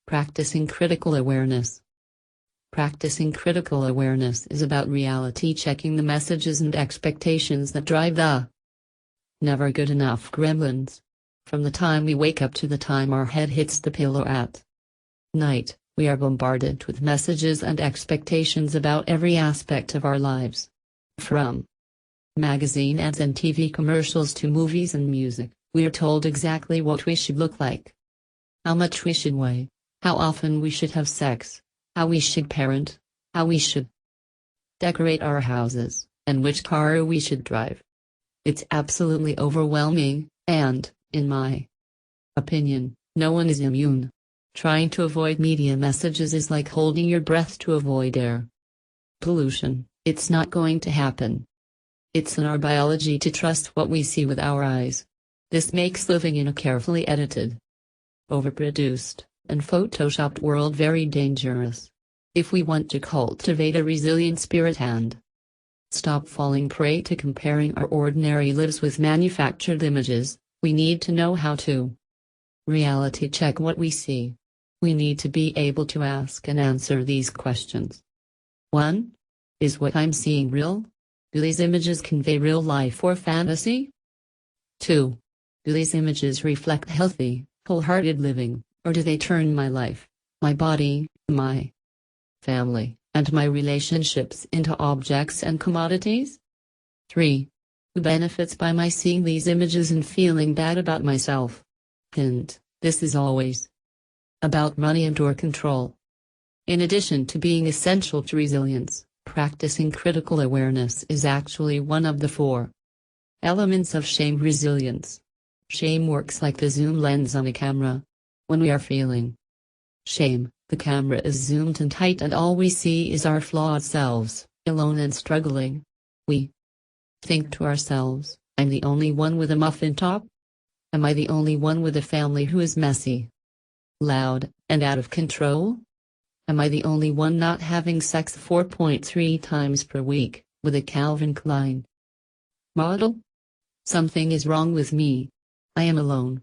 Practicing critical awareness. Practicing critical awareness is about reality checking the messages and expectations that drive the never good enough gremlins. From the time we wake up to the time our head hits the pillow at night, we are bombarded with messages and expectations about every aspect of our lives. From magazine ads and TV commercials to movies and music, we are told exactly what we should look like, how much we should weigh, how often we should have sex, how we should parent, how we should decorate our houses, and which car we should drive. It's absolutely overwhelming, and, in my opinion, no one is immune. Trying to avoid media messages is like holding your breath to avoid air pollution. It's not going to happen. It's in our biology to trust what we see with our eyes. This makes living in a carefully edited, overproduced, and photoshopped world very dangerous. If we want to cultivate a resilient spirit and stop falling prey to comparing our ordinary lives with manufactured images, we need to know how to reality check what we see. We need to be able to ask and answer these questions. 1. Is what I'm seeing real? Do these images convey real life or fantasy? 2. Do these images reflect healthy, wholehearted living, or do they turn my life, my body, my family, and my relationships into objects and commodities? 3. Who benefits by my seeing these images and feeling bad about myself? Hint: this is always about money and/or control. In addition to being essential to resilience, practicing critical awareness is actually one of the 4 elements of shame resilience. Shame works like the zoom lens on a camera. When we are feeling shame, the camera is zoomed in tight and all we see is our flawed selves, alone and struggling. We think to ourselves, I'm the only one with a muffin top? Am I the only one with a family who is messy, loud, and out of control? Am I the only one not having sex 4.3 times per week, with a Calvin Klein model? Something is wrong with me. I am alone.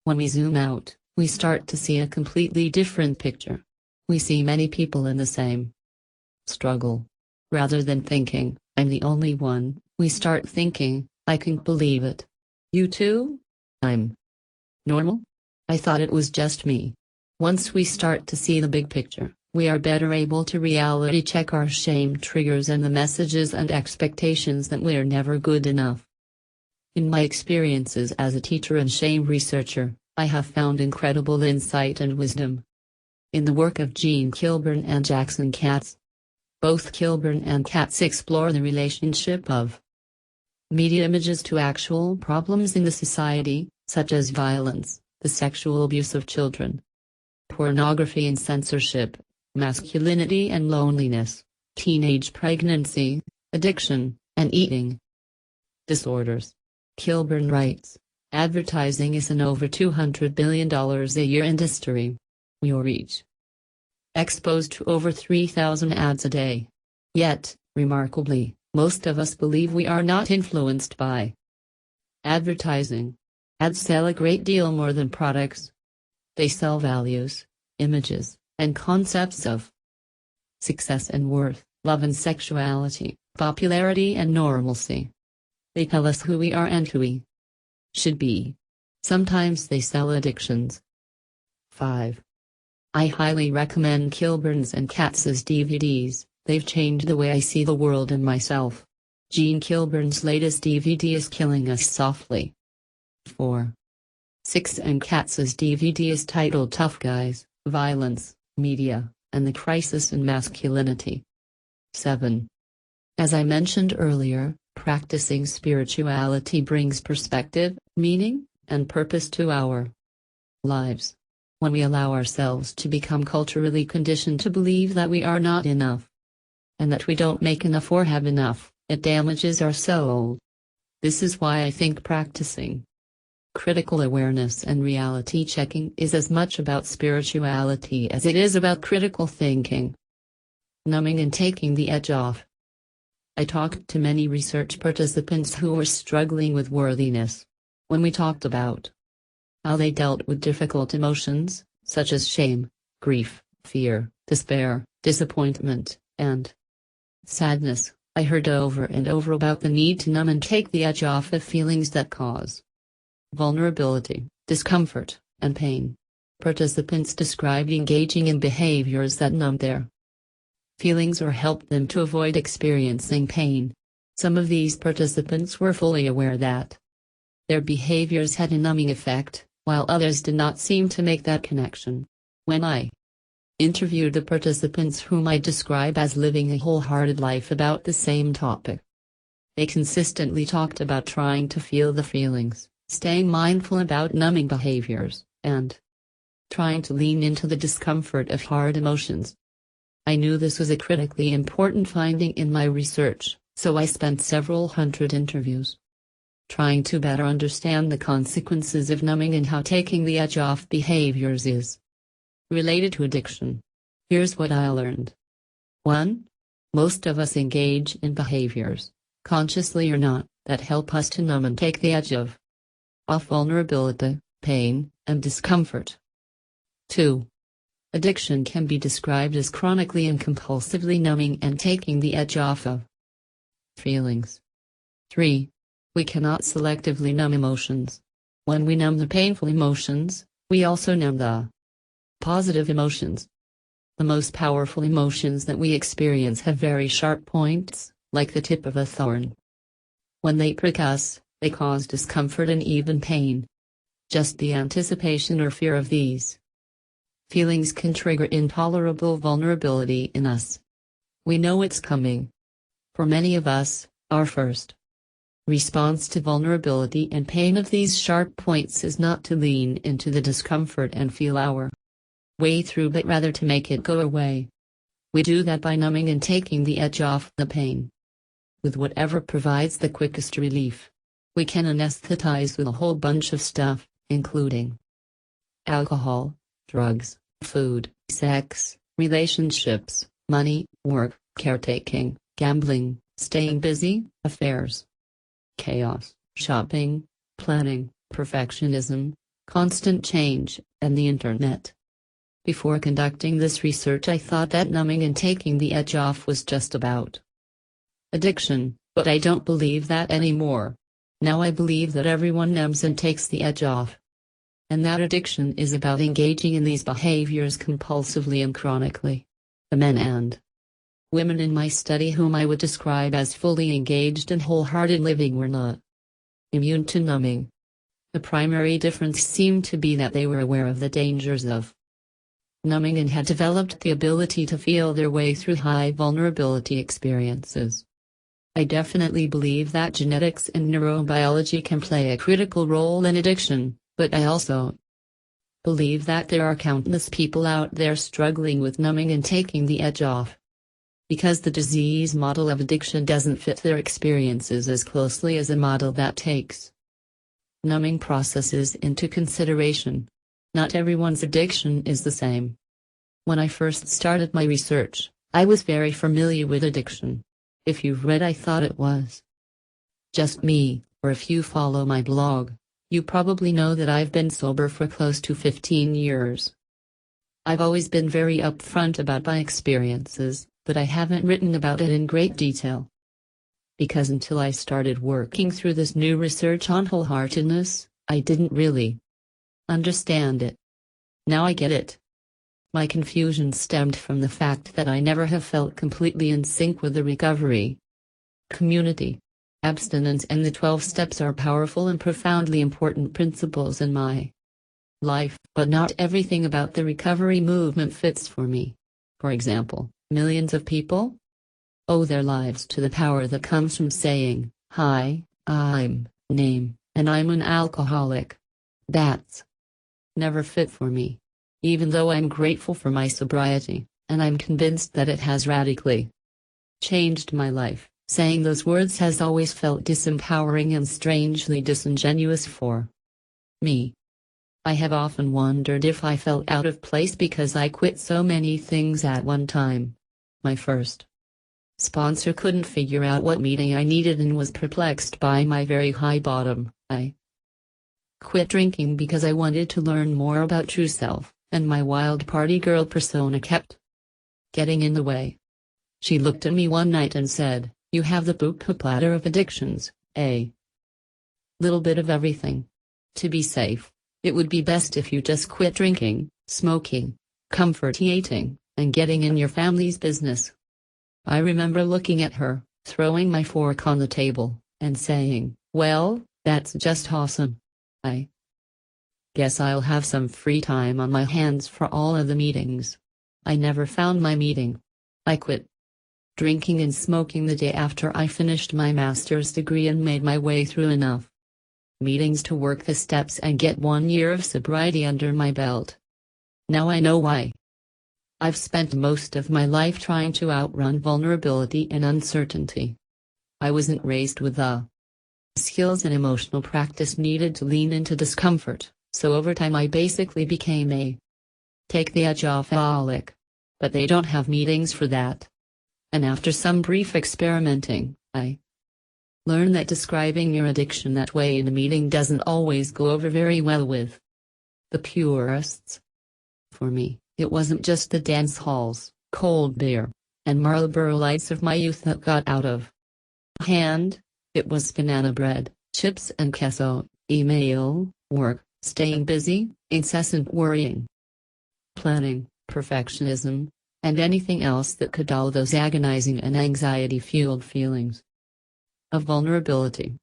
When we zoom out, we start to see a completely different picture. We see many people in the same struggle. Rather than thinking, I'm the only one, we start thinking, I can't believe it. You too? I'm normal? I thought it was just me. Once we start to see the big picture, we are better able to reality check our shame triggers and the messages and expectations that we're never good enough. In my experiences as a teacher and shame researcher, I have found incredible insight and wisdom in the work of Gene Kilburn and Jackson Katz. Both Kilburn and Katz explore the relationship of media images to actual problems in the society, such as violence, the sexual abuse of children, pornography and censorship, masculinity and loneliness, teenage pregnancy, addiction, and eating disorders. Kilburn writes, advertising is an over $200 billion a year industry. We are each exposed to over 3,000 ads a day. Yet, remarkably, most of us believe we are not influenced by advertising. Ads sell a great deal more than products. They sell values, images, and concepts of success and worth, love and sexuality, popularity and normalcy. They tell us who we are and who we should be. Sometimes they sell addictions. 5. I highly recommend Kilburn's and Katz's DVDs. They've changed the way I see the world and myself. Gene Kilburn's latest DVD is Killing Us Softly. 4. 6. And Katz's DVD is titled Tough Guys, Violence, Media, and the Crisis in Masculinity. 7. As I mentioned earlier, practicing spirituality brings perspective, meaning, and purpose to our lives. When we allow ourselves to become culturally conditioned to believe that we are not enough, and that we don't make enough or have enough, it damages our soul. This is why I think practicing critical awareness and reality checking is as much about spirituality as it is about critical thinking, numbing and taking the edge off. I talked to many research participants who were struggling with worthiness. When we talked about how they dealt with difficult emotions, such as shame, grief, fear, despair, disappointment, and sadness. I heard over and over about the need to numb and take the edge off of feelings that cause vulnerability, discomfort, and pain. Participants described engaging in behaviors that numb their feelings or help them to avoid experiencing pain. Some of these participants were fully aware that their behaviors had a numbing effect, while others did not seem to make that connection. When I interviewed the participants whom I describe as living a wholehearted life about the same topic, they consistently talked about trying to feel the feelings, staying mindful about numbing behaviors, and trying to lean into the discomfort of hard emotions. I knew this was a critically important finding in my research, so I spent several hundred interviews trying to better understand the consequences of numbing and how taking the edge off behaviors is related to addiction. Here's what I learned. 1. Most of us engage in behaviors, consciously or not, that help us to numb and take the edge off vulnerability, pain, and discomfort. 2. Addiction can be described as chronically and compulsively numbing and taking the edge off of feelings. 3. We cannot selectively numb emotions. When we numb the painful emotions, we also numb the positive emotions. The most powerful emotions that we experience have very sharp points, like the tip of a thorn. When they prick us, they cause discomfort and even pain. Just the anticipation or fear of these feelings can trigger intolerable vulnerability in us. We know it's coming. For many of us, our first response to vulnerability and pain of these sharp points is not to lean into the discomfort and feel our way through, but rather to make it go away. We do that by numbing and taking the edge off the pain with whatever provides the quickest relief. We can anesthetize with a whole bunch of stuff, including alcohol, drugs, food, sex, relationships, money, work, caretaking, gambling, staying busy, affairs, chaos, shopping, planning, perfectionism, constant change, and the internet. Before conducting this research, I thought that numbing and taking the edge off was just about addiction, but I don't believe that anymore. Now I believe that everyone numbs and takes the edge off, and that addiction is about engaging in these behaviors compulsively and chronically. The men and women in my study whom I would describe as fully engaged in wholehearted living were not immune to numbing. The primary difference seemed to be that they were aware of the dangers of numbing and had developed the ability to feel their way through high vulnerability experiences. I definitely believe that genetics and neurobiology can play a critical role in addiction, but I also believe that there are countless people out there struggling with numbing and taking the edge off, because the disease model of addiction doesn't fit their experiences as closely as a model that takes numbing processes into consideration. Not everyone's addiction is the same. When I first started my research, I was very familiar with addiction. If you've read I Thought It Was Just Me, or if you follow my blog, you probably know that I've been sober for close to 15 years. I've always been very upfront about my experiences, but I haven't written about it in great detail. Because until I started working through this new research on wholeheartedness, I didn't really understand it. Now I get it. My confusion stemmed from the fact that I never have felt completely in sync with the recovery community. Abstinence and the 12 steps are powerful and profoundly important principles in my life, but not everything about the recovery movement fits for me. For example, millions of people owe their lives to the power that comes from saying, "Hi, I'm name, and I'm an alcoholic." That's never fit for me. Even though I'm grateful for my sobriety, and I'm convinced that it has radically changed my life, saying those words has always felt disempowering and strangely disingenuous for me. I have often wondered if I felt out of place because I quit so many things at one time. My first sponsor couldn't figure out what meeting I needed and was perplexed by my very high bottom. I quit drinking because I wanted to learn more about true self, and my wild party girl persona kept getting in the way. She looked at me one night and said, "You have the buka platter of addictions, a little bit of everything. To be safe, it would be best if you just quit drinking, smoking, comfort eating, and getting in your family's business." I remember looking at her, throwing my fork on the table, and saying, "Well, that's just awesome. I guess I'll have some free time on my hands for all of the meetings." I never found my meeting. I quit drinking and smoking the day after I finished my master's degree and made my way through enough meetings to work the steps and get 1 year of sobriety under my belt. Now I know why. I've spent most of my life trying to outrun vulnerability and uncertainty. I wasn't raised with the skills and emotional practice needed to lean into discomfort, so over time I basically became a take the edge off-aholic. But they don't have meetings for that. And after some brief experimenting, I learned that describing your addiction that way in a meeting doesn't always go over very well with the purists. For me, it wasn't just the dance halls, cold beer, and Marlboro Lights of my youth that got out of hand. It was banana bread, chips and queso, email, work, staying busy, incessant worrying, planning, perfectionism, and anything else that could dull those agonizing and anxiety-fueled feelings of vulnerability.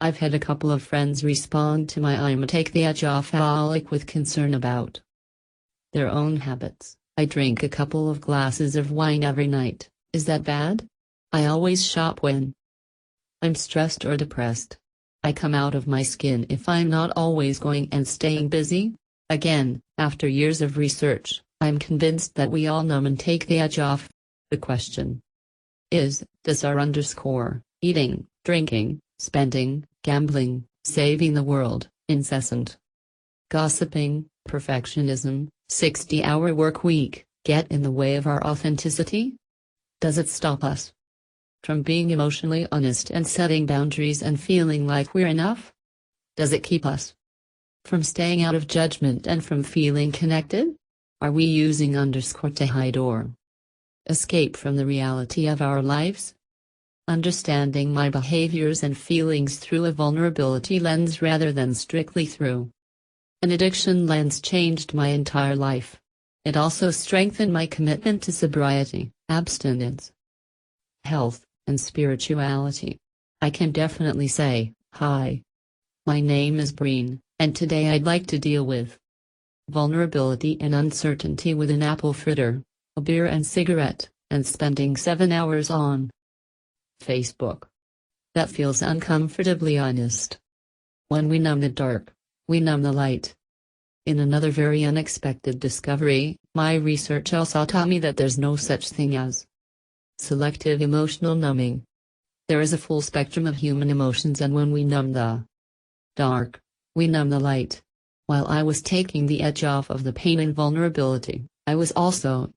I've had a couple of friends respond to my "I'm a take the edge off-aholic" with concern about their own habits. "I drink a couple of glasses of wine every night. Is that bad? I always shop when I'm stressed or depressed. I come out of my skin if I'm not always going and staying busy." Again, after years of research, I'm convinced that we all numb and take the edge off. The question is, does our eating, drinking, spending, gambling, saving the world, incessant gossiping, perfectionism, 60-hour work week, get in the way of our authenticity? Does it stop us from being emotionally honest and setting boundaries and feeling like we're enough? Does it keep us from staying out of judgment and from feeling connected? Are we using to hide or escape from the reality of our lives? Understanding my behaviors and feelings through a vulnerability lens rather than strictly through an addiction lens changed my entire life. It also strengthened my commitment to sobriety, abstinence, health, and spirituality. I can definitely say, "Hi. My name is Breen, and today I'd like to deal with vulnerability and uncertainty with an apple fritter, a beer and cigarette, and spending 7 hours on Facebook." That feels uncomfortably honest. When we numb the dark, we numb the light. In another very unexpected discovery, my research also taught me that there's no such thing as selective emotional numbing. There is a full spectrum of human emotions, and when we numb the dark, we numb the light. While I was taking the edge off of the pain and vulnerability, I was also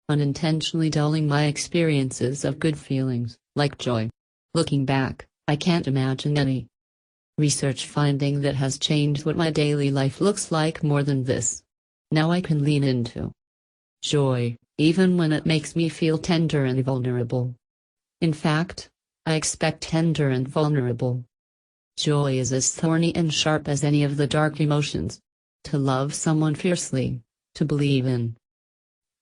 unintentionally dulling my experiences of good feelings, like joy. Looking back, I can't imagine any research finding that has changed what my daily life looks like more than this. Now I can lean into joy, even when it makes me feel tender and vulnerable. In fact, I expect tender and vulnerable joy is as thorny and sharp as any of the dark emotions. To love someone fiercely, to believe in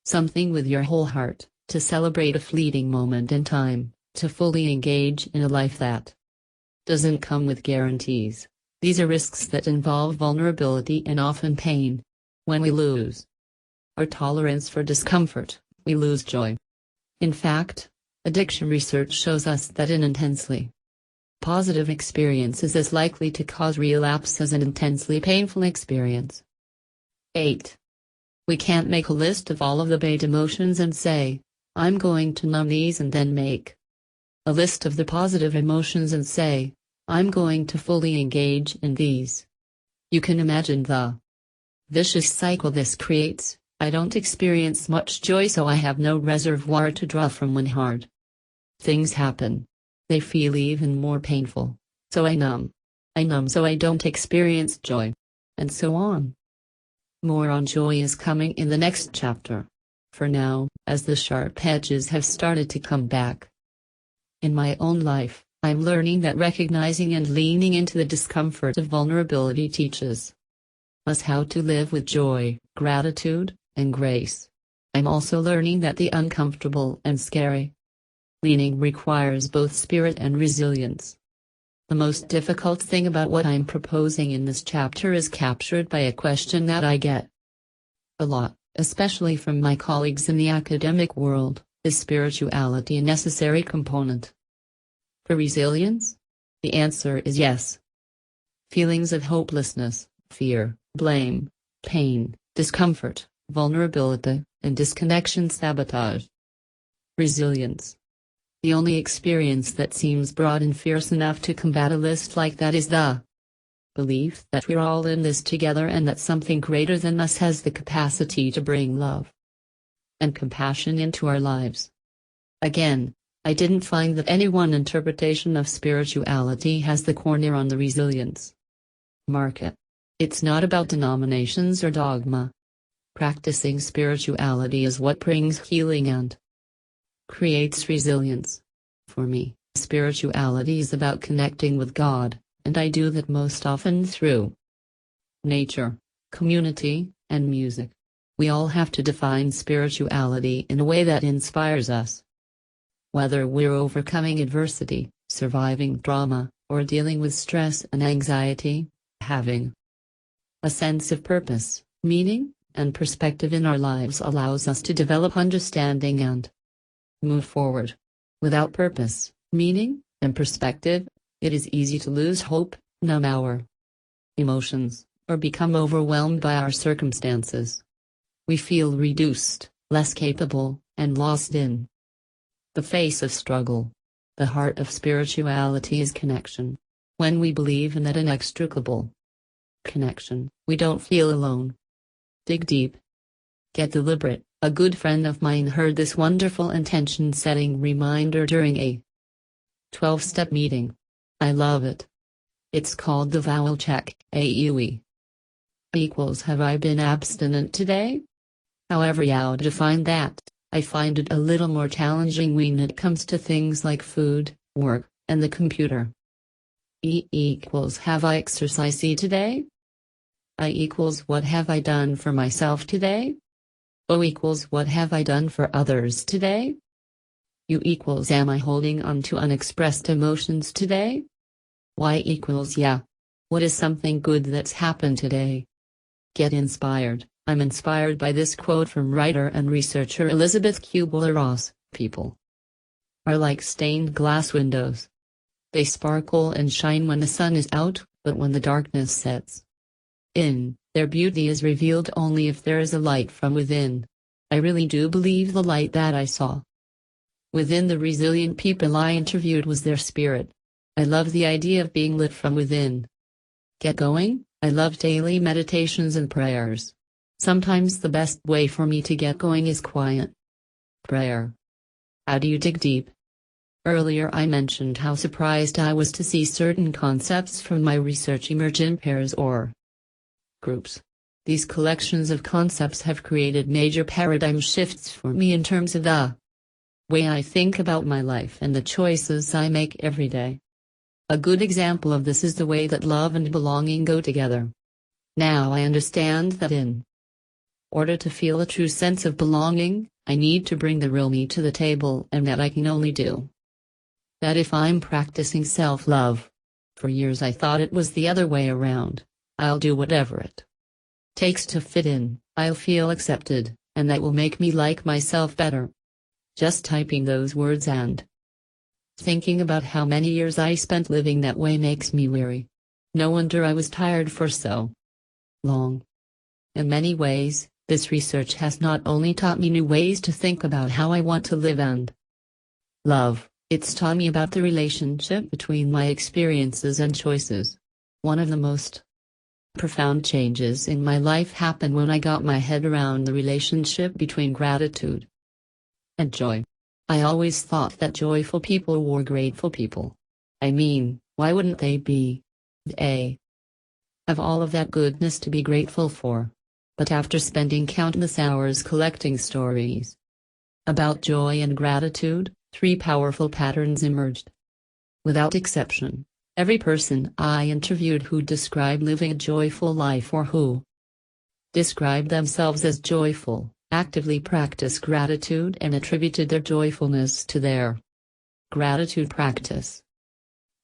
something with your whole heart, to celebrate a fleeting moment in time, to fully engage in a life that doesn't come with guarantees. These are risks that involve vulnerability and often pain. When we lose our tolerance for discomfort, we lose joy. In fact, addiction research shows us that an intensely positive experience is as likely to cause relapse as an intensely painful experience. 8. We can't make a list of all of the bad emotions and say, "I'm going to numb these," and then make a list of the positive emotions and say, "I'm going to fully engage in these." You can imagine the vicious cycle this creates. I don't experience much joy, so I have no reservoir to draw from when hard things happen. They feel even more painful, so I numb. I numb so I don't experience joy. And so on. More on joy is coming in the next chapter. For now, as the sharp edges have started to come back. In my own life, I'm learning that recognizing and leaning into the discomfort of vulnerability teaches us how to live with joy, gratitude, and grace. I'm also learning that the uncomfortable and scary leaning requires both spirit and resilience. The most difficult thing about what I'm proposing in this chapter is captured by a question that I get a lot, especially from my colleagues in the academic world: is spirituality a necessary component for resilience? The answer is yes. Feelings of hopelessness, fear, blame, pain, discomfort, vulnerability, and disconnection sabotage resilience. The only experience that seems broad and fierce enough to combat a list like that is the belief that we're all in this together and that something greater than us has the capacity to bring love and compassion into our lives. Again, I didn't find that any one interpretation of spirituality has the corner on the resilience market. It's not about denominations or dogma. Practicing spirituality is what brings healing and creates resilience. For me, spirituality is about connecting with God, and I do that most often through nature, community, and music. We all have to define spirituality in a way that inspires us. Whether we're overcoming adversity, surviving drama, or dealing with stress and anxiety, having a sense of purpose, meaning, and perspective in our lives allows us to develop understanding and move forward. Without purpose, meaning, and perspective, it is easy to lose hope, numb our emotions, or become overwhelmed by our circumstances. We feel reduced, less capable, and lost in the face of struggle. The heart of spirituality is connection. When we believe in that inextricable connection, we don't feel alone. Dig deep. Get deliberate. A good friend of mine heard this wonderful intention-setting reminder during a 12-step meeting. I love it. It's called the vowel check, AUE. Equals have I been abstinent today? However you define that, I find it a little more challenging when it comes to things like food, work, and the computer. E equals have I exercised today? I equals what have I done for myself today? O equals what have I done for others today? U equals am I holding on to unexpressed emotions today? Y equals yeah. What is something good that's happened today? Get inspired. I'm inspired by this quote from writer and researcher Elizabeth Kubler-Ross: people are like stained glass windows. They sparkle and shine when the sun is out, but when the darkness sets in, their beauty is revealed only if there is a light from within. I really do believe the light that I saw within the resilient people I interviewed was their spirit. I love the idea of being lit from within. Get going? I love daily meditations and prayers. Sometimes the best way for me to get going is quiet prayer. How do you dig deep? Earlier I mentioned how surprised I was to see certain concepts from my research emerge in pairs or groups. These collections of concepts have created major paradigm shifts for me in terms of the way I think about my life and the choices I make every day. A good example of this is the way that love and belonging go together. Now I understand that in order to feel a true sense of belonging, I need to bring the real me to the table, and that I can only do that if I'm practicing self-love. For years I thought it was the other way around. I'll do whatever it takes to fit in, I'll feel accepted, and that will make me like myself better. Just typing those words and thinking about how many years I spent living that way makes me weary. No wonder I was tired for so long. In many ways, this research has not only taught me new ways to think about how I want to live and love, it's taught me about the relationship between my experiences and choices. One of the most profound changes in my life happened when I got my head around the relationship between gratitude and joy. I always thought that joyful people were grateful people. I mean, why wouldn't they be? They have all of that goodness to be grateful for. But after spending countless hours collecting stories about joy and gratitude, 3 powerful patterns emerged. Without exception, every person I interviewed who described living a joyful life or who described themselves as joyful, actively practiced gratitude and attributed their joyfulness to their gratitude practice.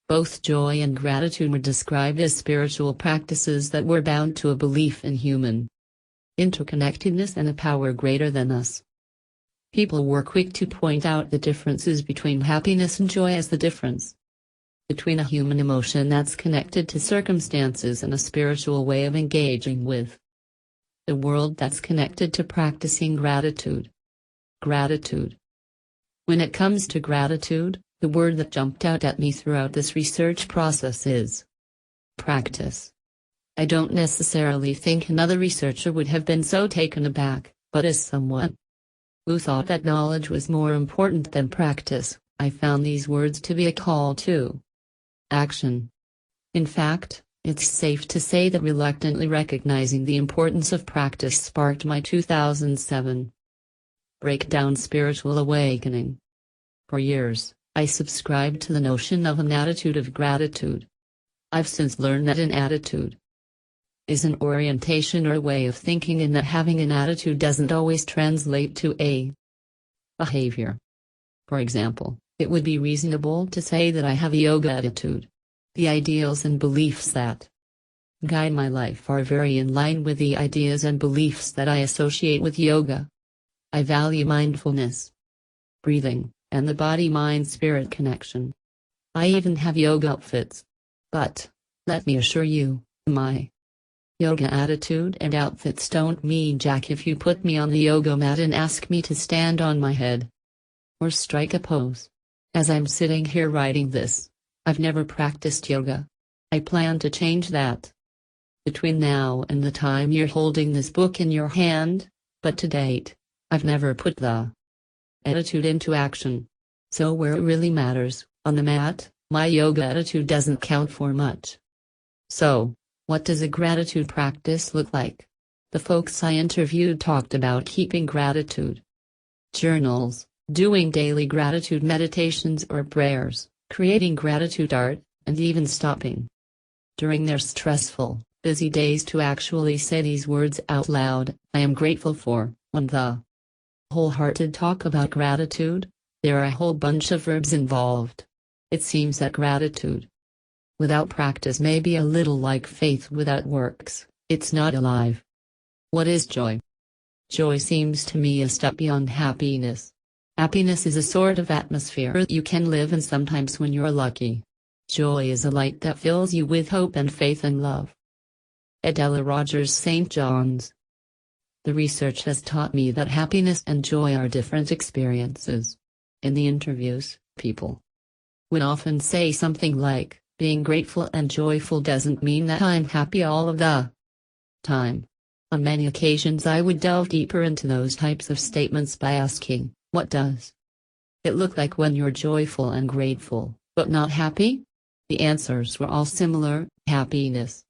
Both joy and gratitude were described as spiritual practices that were bound to a belief in human interconnectedness and a power greater than us. People were quick to point out the differences between happiness and joy as the difference between a human emotion that's connected to circumstances and a spiritual way of engaging with the world that's connected to practicing gratitude. Gratitude. When it comes to gratitude, the word that jumped out at me throughout this research process is practice. I don't necessarily think another researcher would have been so taken aback, but as someone who thought that knowledge was more important than practice, I found these words to be a call to action. In fact, it's safe to say that reluctantly recognizing the importance of practice sparked my 2007 breakdown spiritual awakening. For years, I subscribed to the notion of an attitude of gratitude. I've since learned that an attitude is an orientation or a way of thinking, and that having an attitude doesn't always translate to a behavior. For example, it would be reasonable to say that I have a yoga attitude. The ideals and beliefs that guide my life are very in line with the ideas and beliefs that I associate with yoga. I value mindfulness, breathing, and the body-mind-spirit connection. I even have yoga outfits. But, let me assure you, my yoga attitude and outfits don't mean jack if you put me on the yoga mat and ask me to stand on my head or strike a pose. As I'm sitting here writing this, I've never practiced yoga. I plan to change that between now and the time you're holding this book in your hand, but to date, I've never put the attitude into action. So where it really matters, on the mat, my yoga attitude doesn't count for much. So, what does a gratitude practice look like? The folks I interviewed talked about keeping gratitude journals, doing daily gratitude meditations or prayers, creating gratitude art, and even stopping during their stressful, busy days to actually say these words out loud. I am grateful for. On the wholehearted talk about gratitude, there are a whole bunch of verbs involved. It seems that gratitude without practice may be a little like faith without works. It's not alive. What is joy? Joy seems to me a step beyond happiness. Happiness is a sort of atmosphere you can live in sometimes when you're lucky. Joy is a light that fills you with hope and faith and love. Adela Rogers, St. John's. The research has taught me that happiness and joy are different experiences. In the interviews, people would often say something like, being grateful and joyful doesn't mean that I'm happy all of the time. On many occasions I would delve deeper into those types of statements by asking, what does it look like when you're joyful and grateful, but not happy? The answers were all similar. Happiness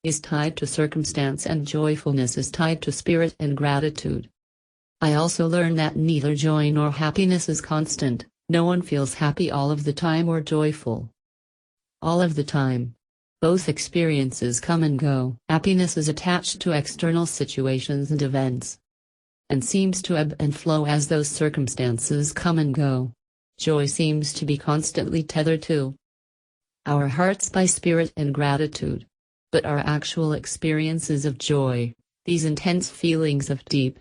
is tied to circumstance and joyfulness is tied to spirit and gratitude. I also learned that neither joy nor happiness is constant. No one feels happy all of the time or joyful all of the time. Both experiences come and go. Happiness is attached to external situations and events, and seems to ebb and flow as those circumstances come and go. Joy seems to be constantly tethered to our hearts by spirit and gratitude. But our actual experiences of joy, these intense feelings of deep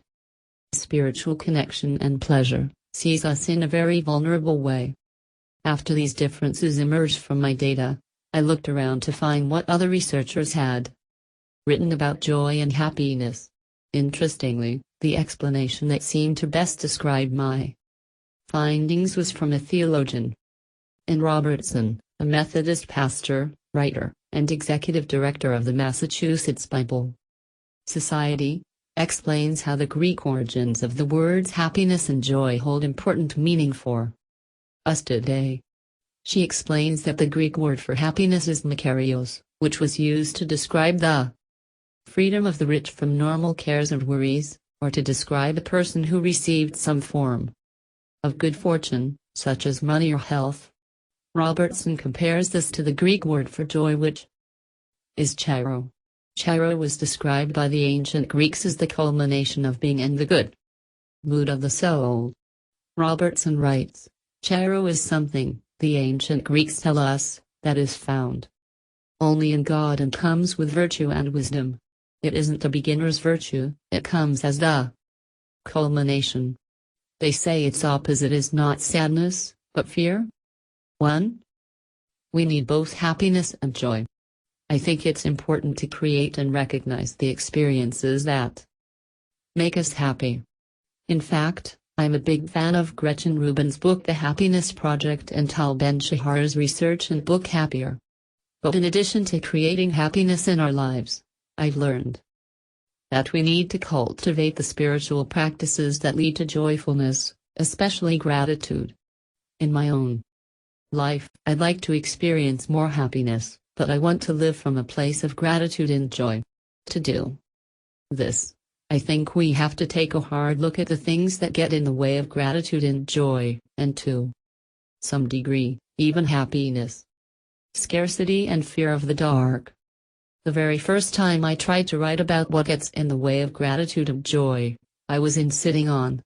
spiritual connection and pleasure, sees us in a very vulnerable way. After these differences emerged from my data, I looked around to find what other researchers had written about joy and happiness. Interestingly, the explanation that seemed to best describe my findings was from a theologian. N. Robertson, a Methodist pastor, writer, and executive director of the Massachusetts Bible Society, explains how the Greek origins of the words happiness and joy hold important meaning for us today. She explains that the Greek word for happiness is makarios, which was used to describe the freedom of the rich from normal cares and worries, or to describe a person who received some form of good fortune, such as money or health. Robertson compares this to the Greek word for joy, which is chairo. Chairo was described by the ancient Greeks as the culmination of being and the good mood of the soul. Robertson writes, chairo is something, the ancient Greeks tell us, that is found only in God and comes with virtue and wisdom. It isn't a beginner's virtue, it comes as the culmination. They say its opposite is not sadness, but fear. 1. We need both happiness and joy. I think it's important to create and recognize the experiences that make us happy. In fact, I'm a big fan of Gretchen Rubin's book The Happiness Project and Tal Ben-Shahar's research and book Happier. But in addition to creating happiness in our lives, I've learned that we need to cultivate the spiritual practices that lead to joyfulness, especially gratitude. In my own life, I'd like to experience more happiness, but I want to live from a place of gratitude and joy. To do this, I think we have to take a hard look at the things that get in the way of gratitude and joy, and to some degree, even happiness. Scarcity and fear of the dark. The very first time I tried to write about what gets in the way of gratitude and joy, I was sitting on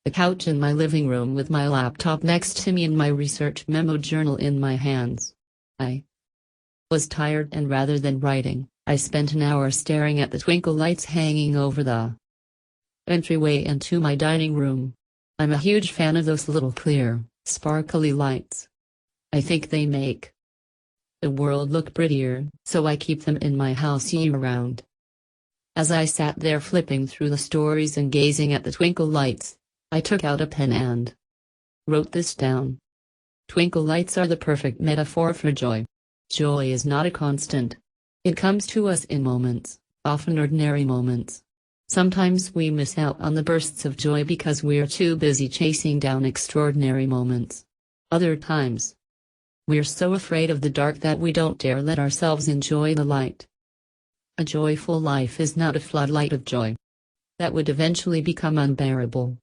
the couch in my living room with my laptop next to me and my research memo journal in my hands. I was tired, and rather than writing, I spent an hour staring at the twinkle lights hanging over the entryway into my dining room. I'm a huge fan of those little clear, sparkly lights. I think they make the world look prettier, so I keep them in my house year-round. As I sat there flipping through the stories and gazing at the twinkle lights, I took out a pen and wrote this down. Twinkle lights are the perfect metaphor for joy. Joy is not a constant. It comes to us in moments, often ordinary moments. Sometimes we miss out on the bursts of joy because we're too busy chasing down extraordinary moments. Other times, we're so afraid of the dark that we don't dare let ourselves enjoy the light. A joyful life is not a floodlight of joy. That would eventually become unbearable.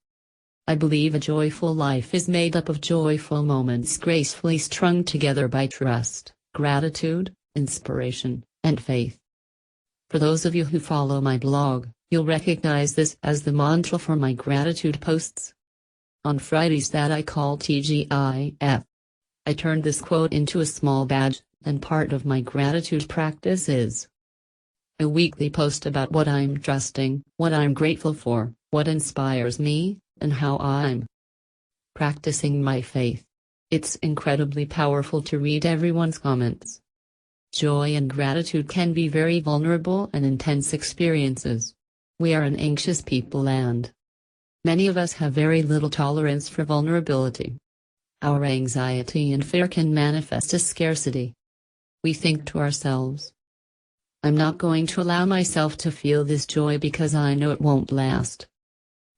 I believe a joyful life is made up of joyful moments gracefully strung together by trust, gratitude, inspiration, and faith. For those of you who follow my blog, you'll recognize this as the mantra for my gratitude posts. On Fridays that I call TGIF. I turned this quote into a small badge, and part of my gratitude practice is a weekly post about what I'm trusting, what I'm grateful for, what inspires me, and how I'm practicing my faith. It's incredibly powerful to read everyone's comments. Joy and gratitude can be very vulnerable and intense experiences. We are an anxious people, and many of us have very little tolerance for vulnerability. Our anxiety and fear can manifest as scarcity. We think to ourselves, I'm not going to allow myself to feel this joy because I know it won't last.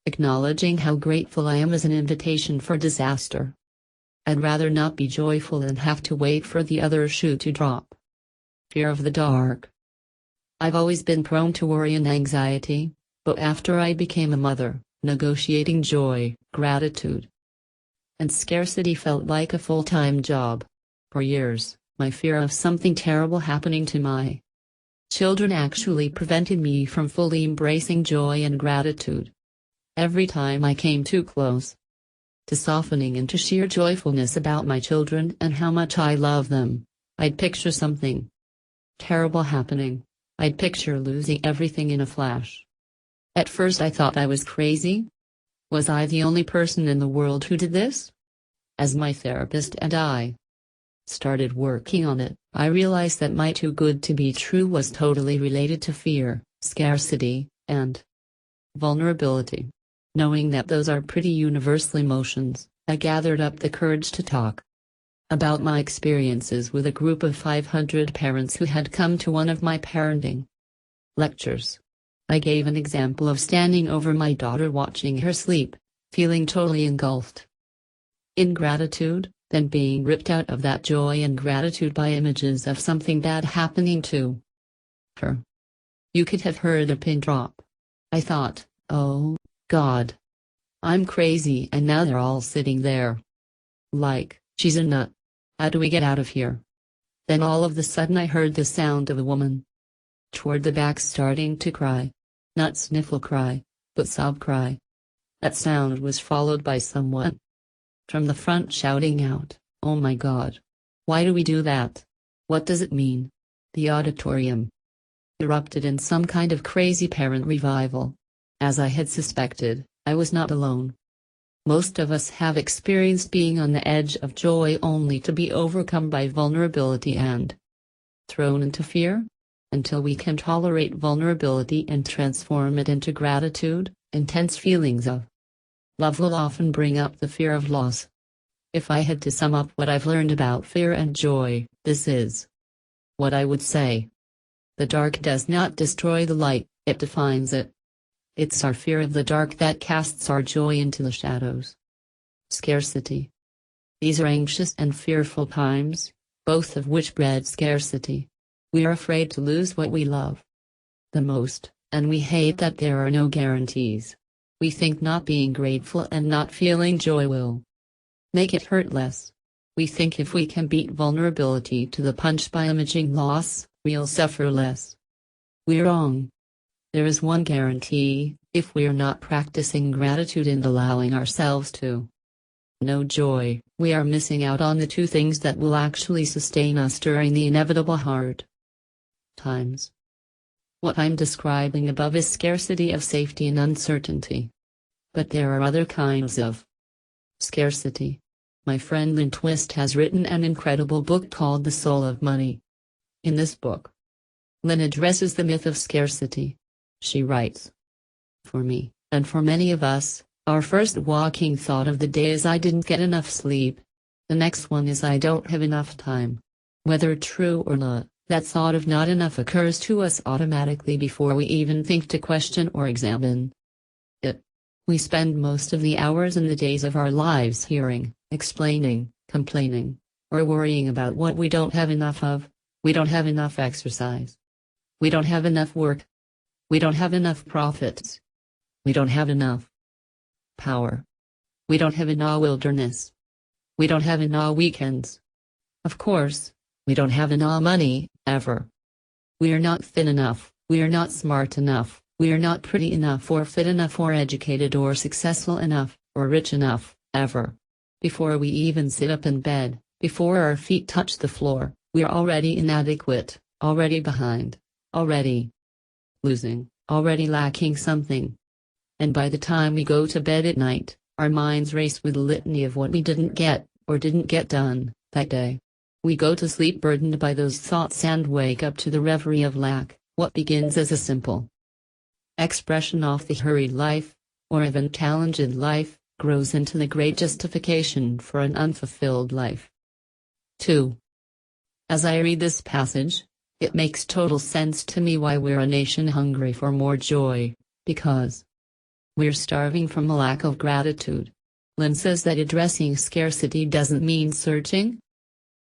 Acknowledging how grateful I am is an invitation for disaster. I'd rather not be joyful than have to wait for the other shoe to drop. Fear of the dark. I've always been prone to worry and anxiety, but after I became a mother, negotiating joy, gratitude, and scarcity felt like a full-time job. For years, my fear of something terrible happening to my children actually prevented me from fully embracing joy and gratitude. Every time I came too close to softening into sheer joyfulness about my children and how much I love them, I'd picture something terrible happening. I'd picture losing everything in a flash. At first I thought I was crazy. Was I the only person in the world who did this? As my therapist and I started working on it, I realized that my too good to be true was totally related to fear, scarcity, and vulnerability. Knowing that those are pretty universal emotions, I gathered up the courage to talk about my experiences with a group of 500 parents who had come to one of my parenting lectures. I gave an example of standing over my daughter watching her sleep, feeling totally engulfed in gratitude, then being ripped out of that joy and gratitude by images of something bad happening to her. You could have heard a pin drop. I thought, oh, God. I'm crazy, and now they're all sitting there. Like, she's a nut. How do we get out of here? Then all of a sudden I heard the sound of a woman toward the back starting to cry. Not sniffle cry, but sob cry. That sound was followed by someone from the front shouting out, "Oh my God. Why do we do that? What does it mean?" The auditorium erupted in some kind of crazy parent revival. As I had suspected, I was not alone. Most of us have experienced being on the edge of joy only to be overcome by vulnerability and thrown into fear. Until we can tolerate vulnerability and transform it into gratitude, intense feelings of love will often bring up the fear of loss. If I had to sum up what I've learned about fear and joy, this is what I would say. The dark does not destroy the light, it defines it. It's our fear of the dark that casts our joy into the shadows. Scarcity. These are anxious and fearful times, both of which bred scarcity. We are afraid to lose what we love the most, and we hate that there are no guarantees. We think not being grateful and not feeling joy will make it hurt less. We think if we can beat vulnerability to the punch by imaging loss, we'll suffer less. We're wrong. There is one guarantee: if we're not practicing gratitude and allowing ourselves to know joy, we are missing out on the two things that will actually sustain us during the inevitable hard times. What I'm describing above is scarcity of safety and uncertainty. But there are other kinds of scarcity. My friend Lynn Twist has written an incredible book called The Soul of Money. In this book, Lynn addresses the myth of scarcity. She writes, "For me, and for many of us, our first walking thought of the day is I didn't get enough sleep. The next one is I don't have enough time." Whether true or not, that thought of not enough occurs to us automatically before we even think to question or examine it. We spend most of the hours and the days of our lives hearing, explaining, complaining, or worrying about what we don't have enough of. We don't have enough exercise. We don't have enough work. We don't have enough profits. We don't have enough power. We don't have enough wilderness. We don't have enough weekends. Of course, we don't have enough money, ever. We are not thin enough, we are not smart enough, we are not pretty enough or fit enough or educated or successful enough, or rich enough, ever. Before we even sit up in bed, before our feet touch the floor, we are already inadequate, already behind, already losing, already lacking something. And by the time we go to bed at night, our minds race with a litany of what we didn't get, or didn't get done, that day. We go to sleep burdened by those thoughts and wake up to the reverie of lack. What begins as a simple expression of the hurried life, or even challenged life, grows into the great justification for an unfulfilled life. 2. As I read this passage, it makes total sense to me why we're a nation hungry for more joy, because we're starving from a lack of gratitude. Lynn says that addressing scarcity doesn't mean searching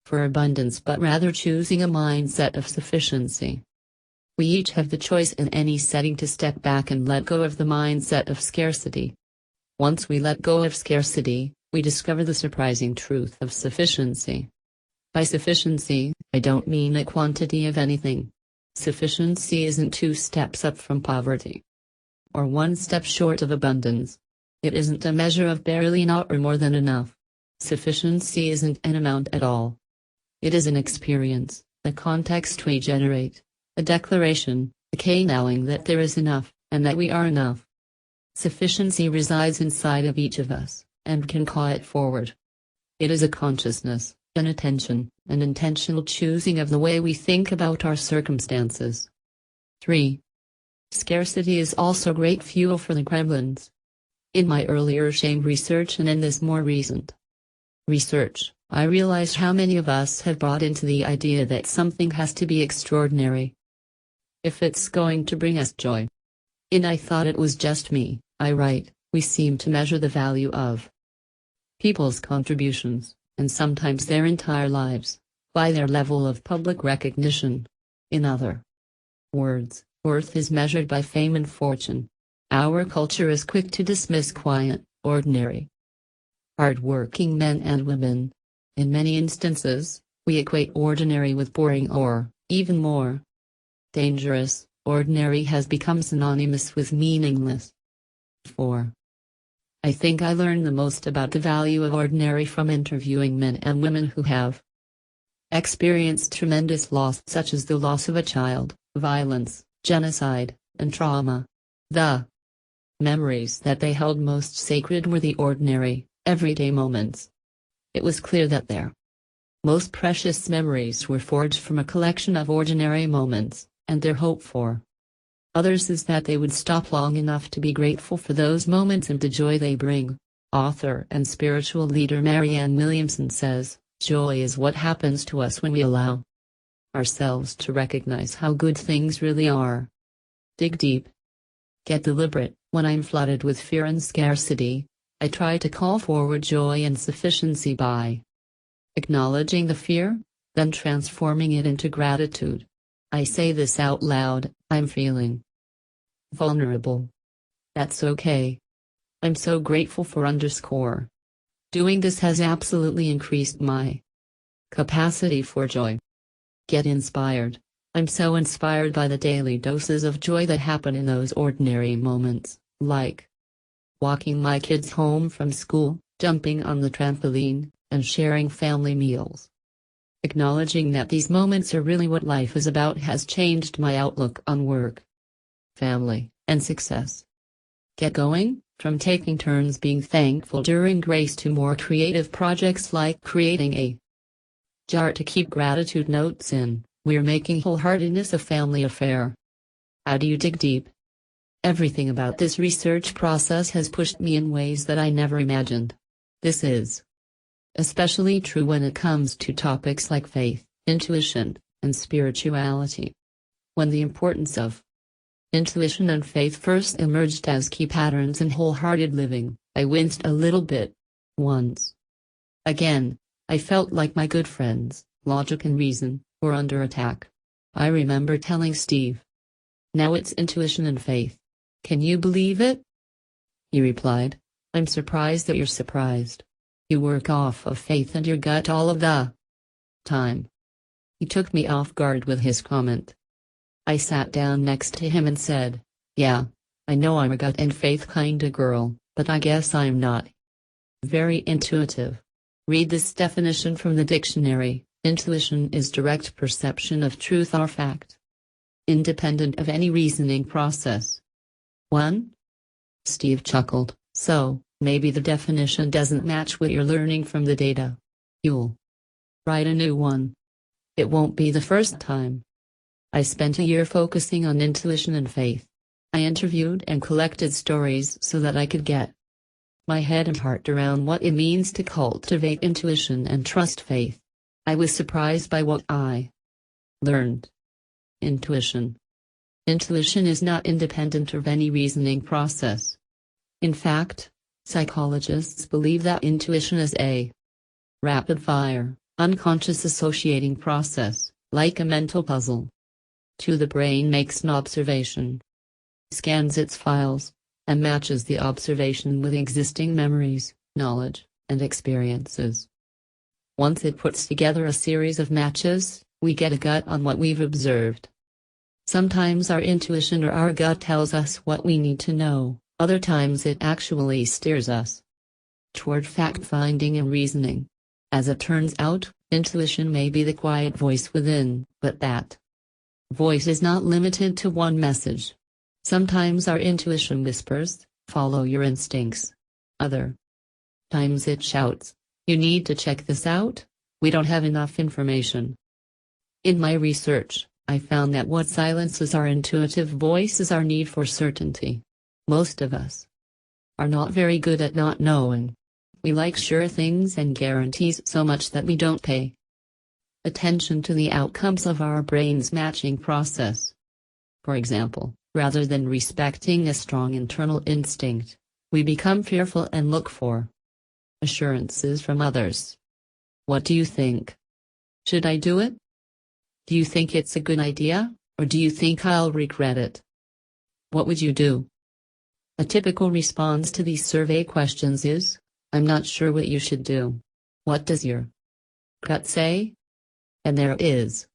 for abundance but rather choosing a mindset of sufficiency. We each have the choice in any setting to step back and let go of the mindset of scarcity. Once we let go of scarcity, we discover the surprising truth of sufficiency. By sufficiency, I don't mean a quantity of anything. Sufficiency isn't 2 steps up from poverty, or 1 step short of abundance. It isn't a measure of barely enough or more than enough. Sufficiency isn't an amount at all. It is an experience, a context we generate, a declaration, a knowing that there is enough, and that we are enough. Sufficiency resides inside of each of us, and can call it forward. It is a consciousness, an attention, an intentional choosing of the way we think about our circumstances. 3. Scarcity is also great fuel for the gremlins. In my earlier shame research and in this more recent research, I realized how many of us have bought into the idea that something has to be extraordinary if it's going to bring us joy. And I thought it was just me. I write, we seem to measure the value of people's contributions, and sometimes their entire lives, by their level of public recognition. In other words, Worth is measured by fame and fortune. Our culture is quick to dismiss quiet, ordinary, hard-working men and women. In many instances, we equate ordinary with boring or, even more dangerous, ordinary has become synonymous with meaningless. 4. I think I learned the most about the value of ordinary from interviewing men and women who have experienced tremendous loss, such as the loss of a child, violence, genocide, and trauma. The memories that they held most sacred were the ordinary, everyday moments. It was clear that their most precious memories were forged from a collection of ordinary moments, and their hope for others is that they would stop long enough to be grateful for those moments and the joy they bring. Author and spiritual leader Marianne Williamson says, "Joy is what happens to us when we allow ourselves to recognize how good things really are." Dig deep. Get deliberate. When I'm flooded with fear and scarcity, I try to call forward joy and sufficiency by acknowledging the fear, then transforming it into gratitude. I say this out loud: I'm feeling vulnerable. That's okay. I'm so grateful for _ Doing this has absolutely increased my capacity for joy. Get inspired. I'm so inspired by the daily doses of joy that happen in those ordinary moments, like walking my kids home from school, jumping on the trampoline, and sharing family meals. Acknowledging that these moments are really what life is about has changed my outlook on work, family, and success. Get going, from taking turns being thankful during grace to more creative projects like creating a jar to keep gratitude notes in. We're making wholeheartedness a family affair. How do you dig deep? Everything about this research process has pushed me in ways that I never imagined. This is especially true when it comes to topics like faith, intuition, and spirituality. When the importance of intuition and faith first emerged as key patterns in wholehearted living, I winced a little bit. Once again, I felt like my good friends, logic and reason, were under attack. I remember telling Steve, "Now it's intuition and faith. Can you believe it?" He replied, "I'm surprised that you're surprised. You work off of faith and your gut all of the time." He took me off guard with his comment. I sat down next to him and said, "Yeah, I know I'm a gut and faith kinda girl, but I guess I'm not very intuitive." Read this definition from the dictionary. Intuition is direct perception of truth or fact, independent of any reasoning process. 1. Steve chuckled. "So, maybe the definition doesn't match what you're learning from the data. You'll write a new one. It won't be the first time." I spent a year focusing on intuition and faith. I interviewed and collected stories so that I could get my head and heart around what it means to cultivate intuition and trust faith. I was surprised by what I learned. Intuition. Intuition is not independent of any reasoning process. In fact, psychologists believe that intuition is a rapid-fire, unconscious associating process, like a mental puzzle. The brain makes an observation, scans its files, and matches the observation with existing memories, knowledge, and experiences. Once it puts together a series of matches, we get a gut on what we've observed. Sometimes our intuition or our gut tells us what we need to know, other times it actually steers us toward fact-finding and reasoning. As it turns out, intuition may be the quiet voice within, but that voice is not limited to one message. Sometimes our intuition whispers, "Follow your instincts." Other times it shouts, "You need to check this out, we don't have enough information." In my research, I found that what silences our intuitive voice is our need for certainty. Most of us are not very good at not knowing. We like sure things and guarantees so much that we don't pay attention to the outcomes of our brain's matching process. For example, rather than respecting a strong internal instinct, we become fearful and look for assurances from others. What do you think? Should I do it? Do you think it's a good idea, Or do you think I'll regret it? What would you do? A typical response to these survey questions is, I'm not sure what you should do. What does your gut say? And there it is.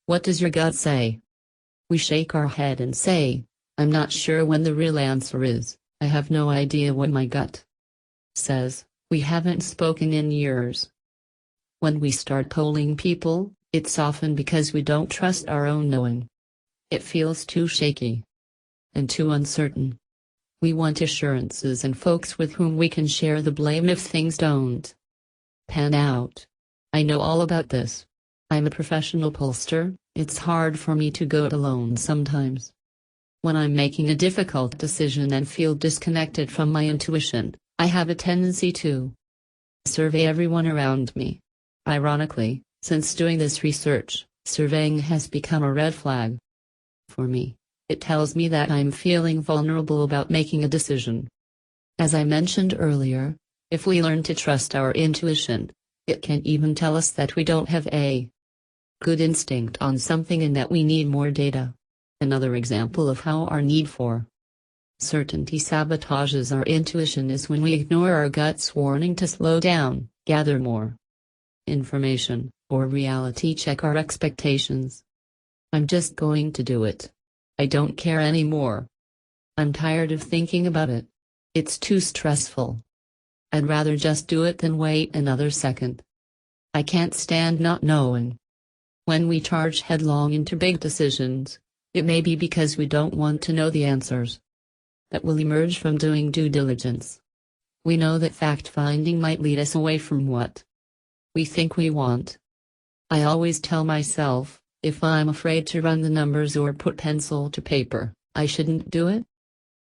What does your gut say? We shake our head and say, I'm not sure, when the real answer is, I have no idea what my gut says. We haven't spoken in years. When we start polling people, it's often because we don't trust our own knowing. It feels too shaky and too uncertain. We want assurances and folks with whom we can share the blame if things don't pan out. I know all about this. I'm a professional pollster. It's hard for me to go it alone sometimes. When I'm making a difficult decision and feel disconnected from my intuition, I have a tendency to survey everyone around me. Ironically, since doing this research, surveying has become a red flag. For me, it tells me that I'm feeling vulnerable about making a decision. As I mentioned earlier, if we learn to trust our intuition, it can even tell us that we don't have a good instinct on something and that we need more data. Another example of how our need for certainty sabotages our intuition is when we ignore our gut's warning to slow down, gather more information, or reality check our expectations. I'm just going to do it. I don't care anymore. I'm tired of thinking about it. It's too stressful. I'd rather just do it than wait another second. I can't stand not knowing. When we charge headlong into big decisions, it may be because we don't want to know the answers that will emerge from doing due diligence. We know that fact-finding might lead us away from what we think we want. I always tell myself, if I'm afraid to run the numbers or put pencil to paper, I shouldn't do it.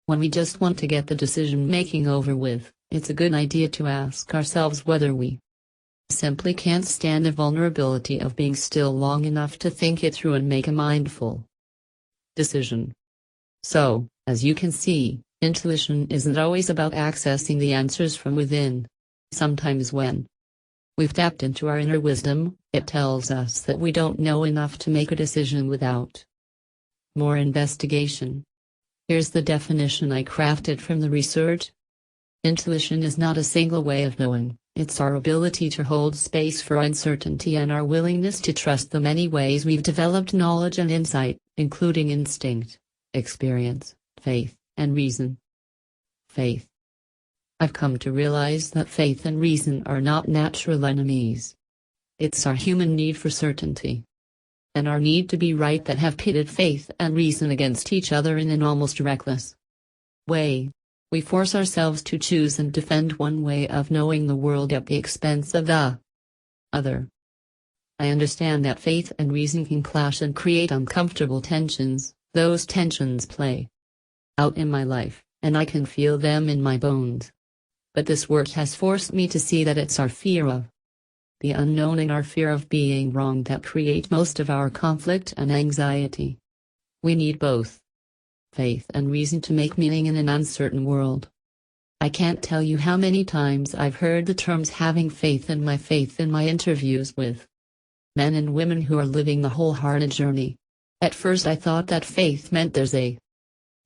When we just want to get the decision-making over with, it's a good idea to ask ourselves whether we simply can't stand the vulnerability of being still long enough to think it through and make a mindful decision. So, as you can see, intuition isn't always about accessing the answers from within. Sometimes when we've tapped into our inner wisdom, it tells us that we don't know enough to make a decision without more investigation. Here's the definition I crafted from the research. Intuition is not a single way of knowing. It's our ability to hold space for uncertainty and our willingness to trust the many ways we've developed knowledge and insight, including instinct, experience, faith, and reason. Faith. I've come to realize that faith and reason are not natural enemies. It's our human need for certainty and our need to be right that have pitted faith and reason against each other in an almost reckless way. We force ourselves to choose and defend one way of knowing the world at the expense of the other. I understand that faith and reason can clash and create uncomfortable tensions. Those tensions play out in my life, and I can feel them in my bones. But this work has forced me to see that it's our fear of the unknown and our fear of being wrong that create most of our conflict and anxiety. We need both faith and reason to make meaning in an uncertain world. I can't tell you how many times I've heard the terms having faith in my interviews with men and women who are living the wholehearted journey. At first I thought that faith meant there's a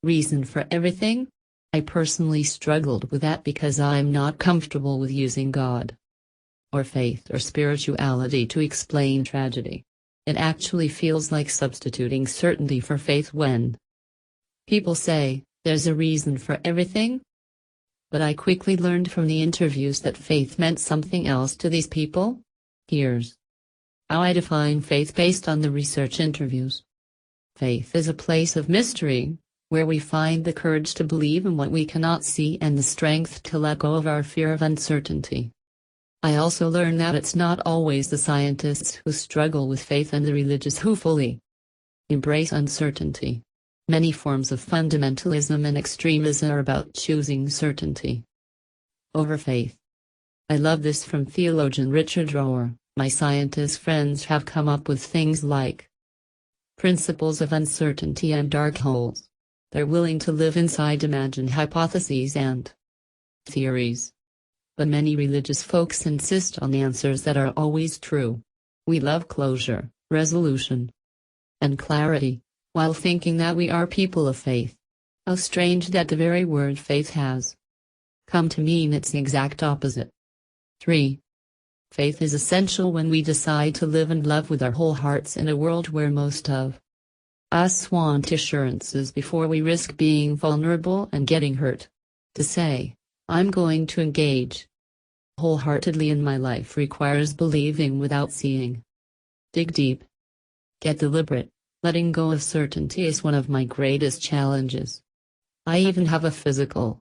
reason for everything. I personally struggled with that because I'm not comfortable with using God or faith or spirituality to explain tragedy. It actually feels like substituting certainty for faith when people say, there's a reason for everything. But I quickly learned from the interviews that faith meant something else to these people. Here's how I define faith based on the research interviews. Faith is a place of mystery, where we find the courage to believe in what we cannot see and the strength to let go of our fear of uncertainty. I also learned that it's not always the scientists who struggle with faith and the religious who fully embrace uncertainty. Many forms of fundamentalism and extremism are about choosing certainty over faith. I love this from theologian Richard Rohr. My scientist friends have come up with things like principles of uncertainty and dark holes. They're willing to live inside imagined hypotheses and theories. But many religious folks insist on answers that are always true. We love closure, resolution, and clarity. while thinking that we are people of faith. How strange that the very word faith has come to mean its exact opposite. 3. Faith is essential when we decide to live and love with our whole hearts in a world where most of us want assurances before we risk being vulnerable and getting hurt. To say, I'm going to engage wholeheartedly in my life requires believing without seeing. Dig deep. Get deliberate. Letting go of certainty is one of my greatest challenges. I even have a physical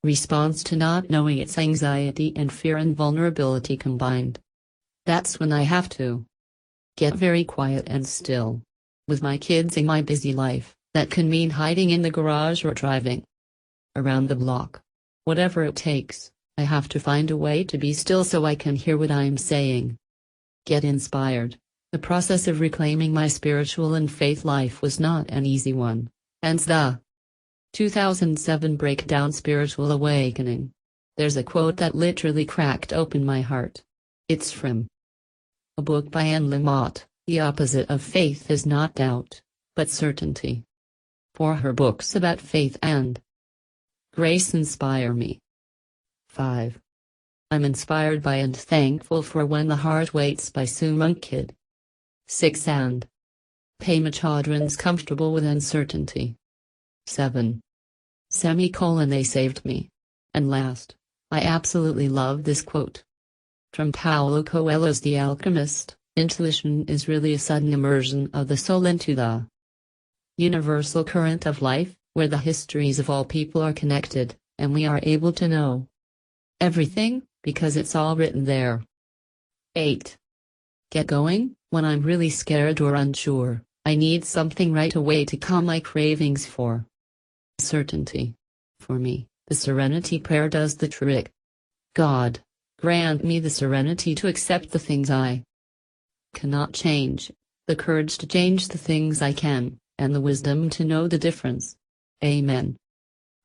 response to not knowing. It's anxiety and fear and vulnerability combined. That's when I have to get very quiet and still. With my kids in my busy life, that can mean hiding in the garage or driving around the block. Whatever it takes, I have to find a way to be still so I can hear what I'm saying. Get inspired. The process of reclaiming my spiritual and faith life was not an easy one, hence the 2007 breakdown Spiritual Awakening. There's a quote that literally cracked open my heart. It's from a book by Anne Lamott. The opposite of faith is not doubt, but certainty. For her books about faith and grace inspire me. 5. I'm inspired by and thankful for When the Heart Waits by Sue Monk Kidd. 6. And Pema Chodron's Comfortable with Uncertainty. 7. They saved me. And last, I absolutely love this quote from Paulo Coelho's The Alchemist. Intuition is really a sudden immersion of the soul into the universal current of life, where the histories of all people are connected, and we are able to know everything, because it's all written there. 8. Get going. When I'm really scared or unsure, I need something right away to calm my cravings for certainty. For me, the serenity prayer does the trick. God, grant me the serenity to accept the things I cannot change, the courage to change the things I can, and the wisdom to know the difference. Amen.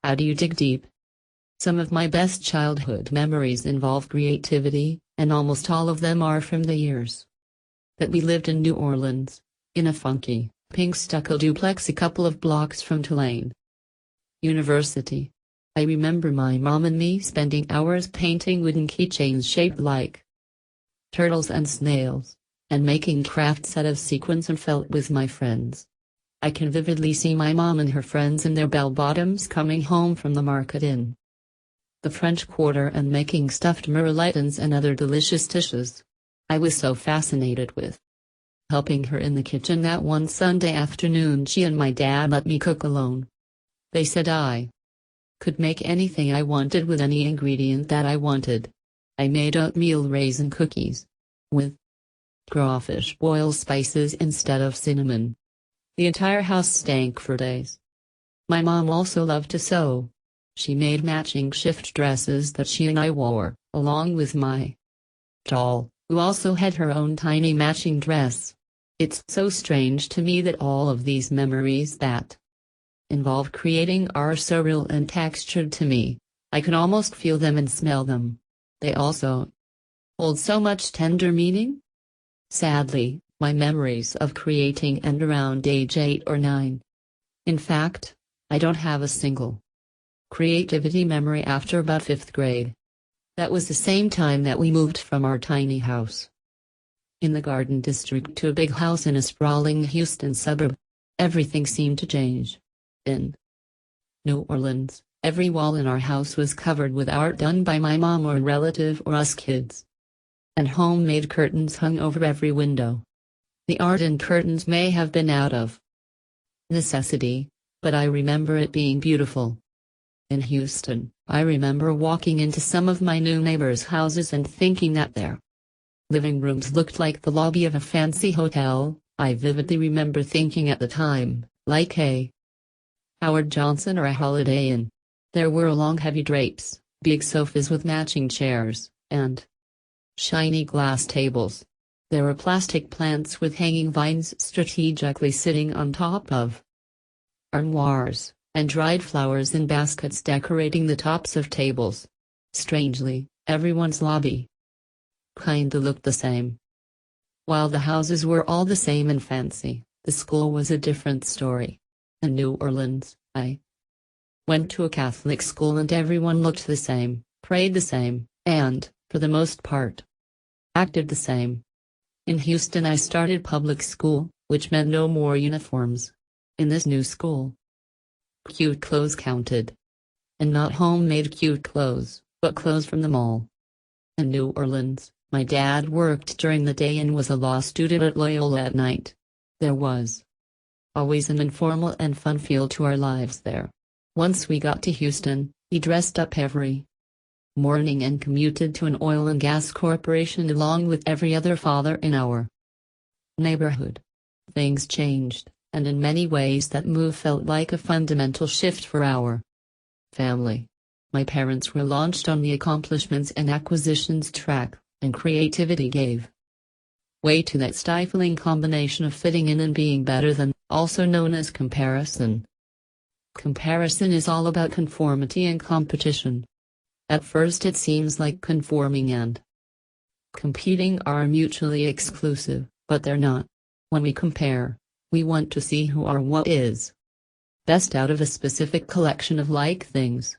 How do you dig deep? Some of my best childhood memories involve creativity, and almost all of them are from the years that we lived in New Orleans, in a funky, pink stucco duplex a couple of blocks from Tulane University. I remember my mom and me spending hours painting wooden keychains shaped like turtles and snails, and making crafts out of sequins and felt with my friends. I can vividly see my mom and her friends in their bell-bottoms coming home from the market in the French Quarter and making stuffed merleitans and other delicious dishes. I was so fascinated with helping her in the kitchen that one Sunday afternoon she and my dad let me cook alone. They said I could make anything I wanted with any ingredient that I wanted. I made oatmeal raisin cookies with crawfish boil spices instead of cinnamon. The entire house stank for days. My mom also loved to sew. She made matching shift dresses that she and I wore, along with my doll, who also had her own tiny matching dress. It's so strange to me that all of these memories that involve creating are so real and textured to me. I can almost feel them and smell them. They also hold so much tender meaning. Sadly, my memories of creating end around age 8 or 9. In fact, I don't have a single creativity memory after about 5th grade. That was the same time that we moved from our tiny house in the Garden District to a big house in a sprawling Houston suburb. Everything seemed to change. In New Orleans, every wall in our house was covered with art done by my mom or a relative or us kids. And homemade curtains hung over every window. The art and curtains may have been out of necessity, but I remember it being beautiful. In Houston, I remember walking into some of my new neighbors' houses and thinking that their living rooms looked like the lobby of a fancy hotel. I vividly remember thinking at the time, like a Howard Johnson or a Holiday Inn. There were long heavy drapes, big sofas with matching chairs, and shiny glass tables. There were plastic plants with hanging vines strategically sitting on top of armoires, and dried flowers in baskets decorating the tops of tables. Strangely, everyone's lobby kinda looked the same. While the houses were all the same and fancy, The school was a different story. In New Orleans, I went to a Catholic school and everyone looked the same, prayed the same, and, for the most part, acted the same. In Houston I started public school, which meant no more uniforms. In this new school, cute clothes counted. And not homemade cute clothes, but clothes from the mall. In New Orleans, my dad worked during the day and was a law student at Loyola at night. There was always an informal and fun feel to our lives there. Once we got to Houston, he dressed up every morning and commuted to an oil and gas corporation along with every other father in our neighborhood. Things changed, and in many ways that move felt like a fundamental shift for our family. My parents were launched on the accomplishments and acquisitions track, and creativity gave way to that stifling combination of fitting in and being better than, also known as comparison. Comparison is all about conformity and competition. At first it seems like conforming and competing are mutually exclusive, but they're not. When we compare, we want to see who or what is best out of a specific collection of like things.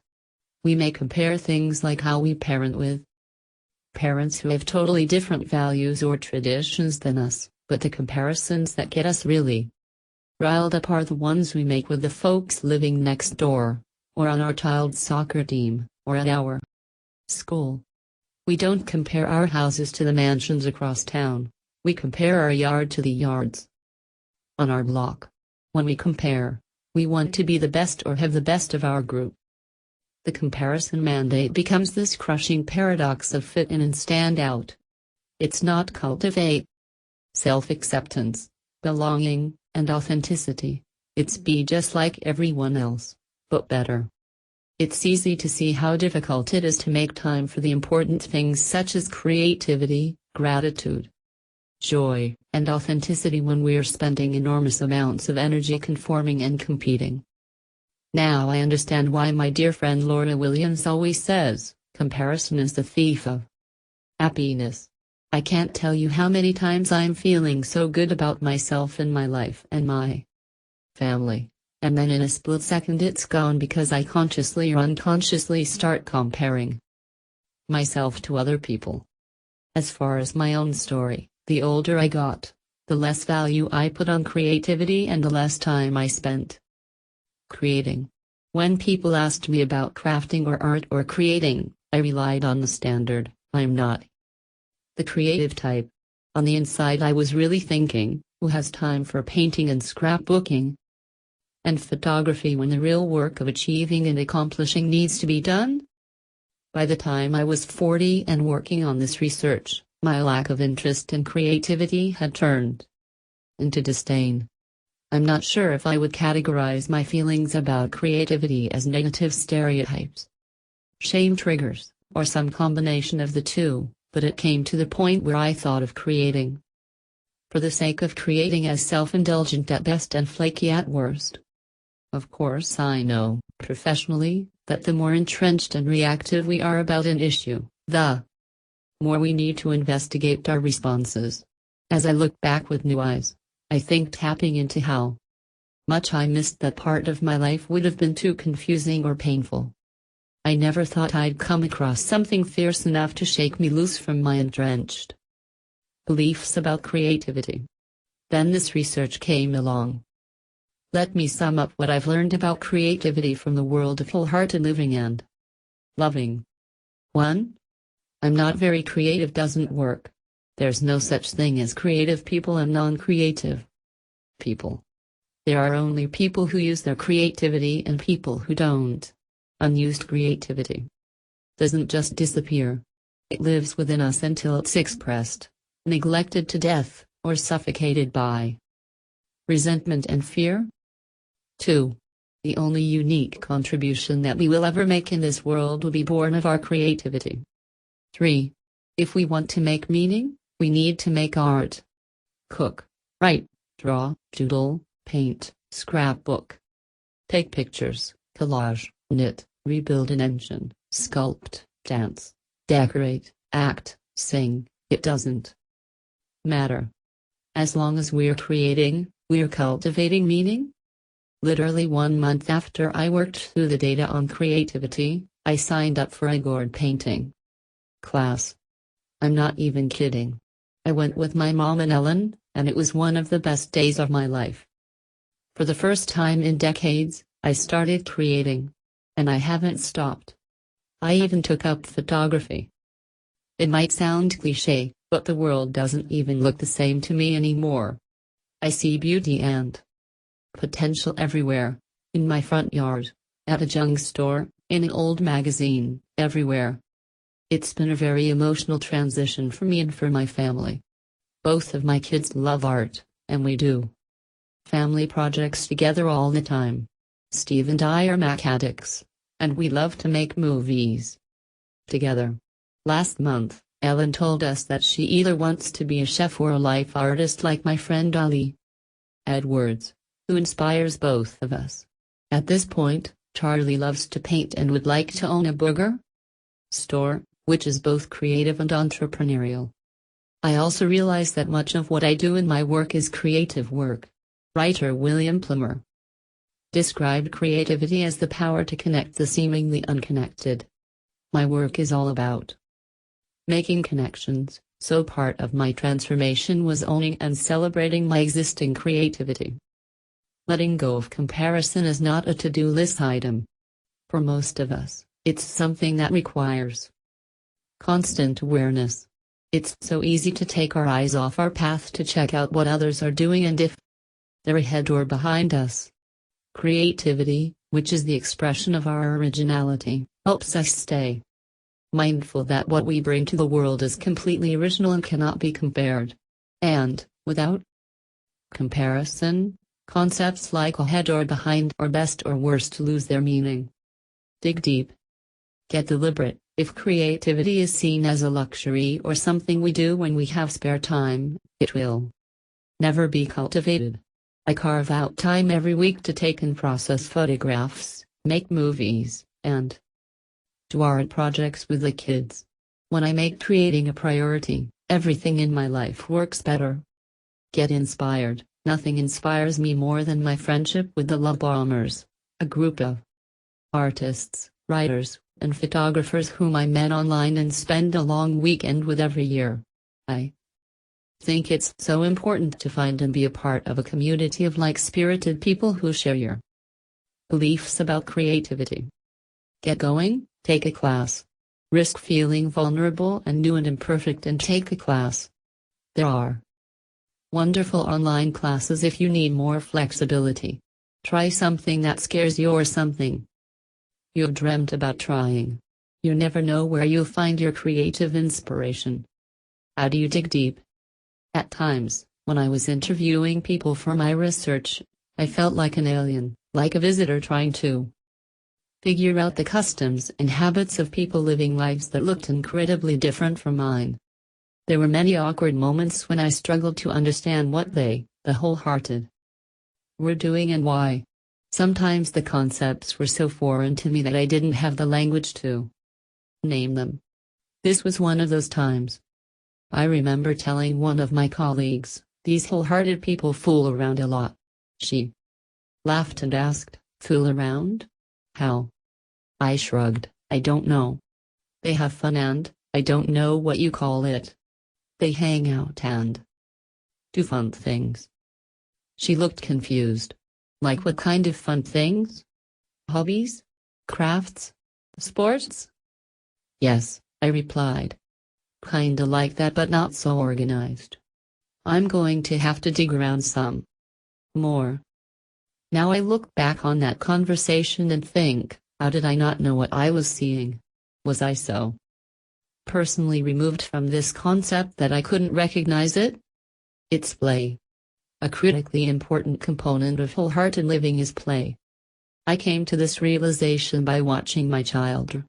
We may compare things like how we parent with parents who have totally different values or traditions than us, but the comparisons that get us really riled up are the ones we make with the folks living next door, or on our child's soccer team, or at our school. We don't compare our houses to the mansions across town, we compare our yard to the yards on our block. When we compare, we want to be the best or have the best of our group. The comparison mandate becomes this crushing paradox of fit in and stand out. It's not cultivate self-acceptance, belonging, and authenticity. It's be just like everyone else, but better. It's easy to see how difficult it is to make time for the important things such as creativity, gratitude, joy, and authenticity when we're spending enormous amounts of energy conforming and competing. Now I understand why my dear friend Laura Williams always says, comparison is the thief of happiness. I can't tell you how many times I'm feeling so good about myself and my life and my family, and then in a split second it's gone because I consciously or unconsciously start comparing myself to other people. As far as my own story, the older I got, the less value I put on creativity and the less time I spent creating. When people asked me about crafting or art or creating, I relied on the standard, I'm not the creative type. On the inside I was really thinking, who has time for painting and scrapbooking and photography when the real work of achieving and accomplishing needs to be done? By the time I was 40 and working on this research, my lack of interest and creativity had turned into disdain. I'm not sure if I would categorize my feelings about creativity as negative stereotypes, shame triggers, or some combination of the two, but it came to the point where I thought of creating for the sake of creating as self-indulgent at best and flaky at worst. Of course I know, professionally, that the more entrenched and reactive we are about an issue, the more we need to investigate our responses. As I look back with new eyes, I think tapping into how much I missed that part of my life would have been too confusing or painful. I never thought I'd come across something fierce enough to shake me loose from my entrenched beliefs about creativity. Then this research came along. Let me sum up what I've learned about creativity from the world of wholehearted living and loving. 1. I'm not very creative doesn't work. There's no such thing as creative people and non-creative people. There are only people who use their creativity and people who don't. Unused creativity doesn't just disappear. It lives within us until it's expressed, neglected to death, or suffocated by resentment and fear. 2. The only unique contribution that we will ever make in this world will be born of our creativity. 3. If we want to make meaning, we need to make art. Cook, write, draw, doodle, paint, scrapbook, take pictures, collage, knit, rebuild an engine, sculpt, dance, decorate, act, sing. It doesn't matter. As long as we're creating, We're cultivating meaning? Literally 1 month after I worked through the data on creativity, I signed up for a gourd painting class. I'm not even kidding. I went with my mom and Ellen, and it was one of the best days of my life. For the first time in decades, I started creating. And I haven't stopped. I even took up photography. It might sound cliché, but the world doesn't even look the same to me anymore. I see beauty and potential everywhere. In my front yard, at a junk store, in an old magazine, everywhere. It's been a very emotional transition for me and for my family. Both of my kids love art, and we do family projects together all the time. Steve and I are Mac addicts, and we love to make movies together. Last month, Ellen told us that she either wants to be a chef or a life artist like my friend Ali Edwards, who inspires both of us. At this point, Charlie loves to paint and would like to own a burger store, which is both creative and entrepreneurial. I also realize that much of what I do in my work is creative work. Writer William Plummer described creativity as the power to connect the seemingly unconnected. My work is all about making connections, so part of my transformation was owning and celebrating my existing creativity. Letting go of comparison is not a to-do list item. For most of us, it's something that requires constant awareness. It's so easy to take our eyes off our path to check out what others are doing and if they're ahead or behind us. Creativity, which is the expression of our originality, helps us stay mindful that what we bring to the world is completely original and cannot be compared. And, without comparison, concepts like ahead or behind or best or worst lose their meaning. Dig deep. Get deliberate. If creativity is seen as a luxury or something we do when we have spare time, it will never be cultivated. I carve out time every week to take and process photographs, make movies, and do art projects with the kids. When I make creating a priority, everything in my life works better. Get inspired. Nothing inspires me more than my friendship with the Love Bombers, a group of artists, writers, and photographers whom I met online and spend a long weekend with every year. I think it's so important to find and be a part of a community of like-spirited people who share your beliefs about creativity. Get going, take a class. Risk feeling vulnerable and new and imperfect and take a class. There are wonderful online classes if you need more flexibility. Try something that scares you or something you've dreamt about trying. You never know where you'll find your creative inspiration. How do you dig deep? At times, when I was interviewing people for my research, I felt like an alien, like a visitor trying to figure out the customs and habits of people living lives that looked incredibly different from mine. There were many awkward moments when I struggled to understand what they, the wholehearted, were doing and why. Sometimes the concepts were so foreign to me that I didn't have the language to name them. This was one of those times. I remember telling one of my colleagues, "These wholehearted people fool around a lot." She laughed and asked, "Fool around? How?" I shrugged, "I don't know. They have fun and, I don't know what you call it. They hang out and do fun things." She looked confused. "Like what kind of fun things? Hobbies? Crafts? Sports?" "Yes," I replied. "Kinda like that but not so organized. I'm going to have to dig around some more." Now I look back on that conversation and think, how did I not know what I was seeing? Was I so personally removed from this concept that I couldn't recognize it? It's play. A critically important component of wholehearted living is play. I came to this realization by watching my child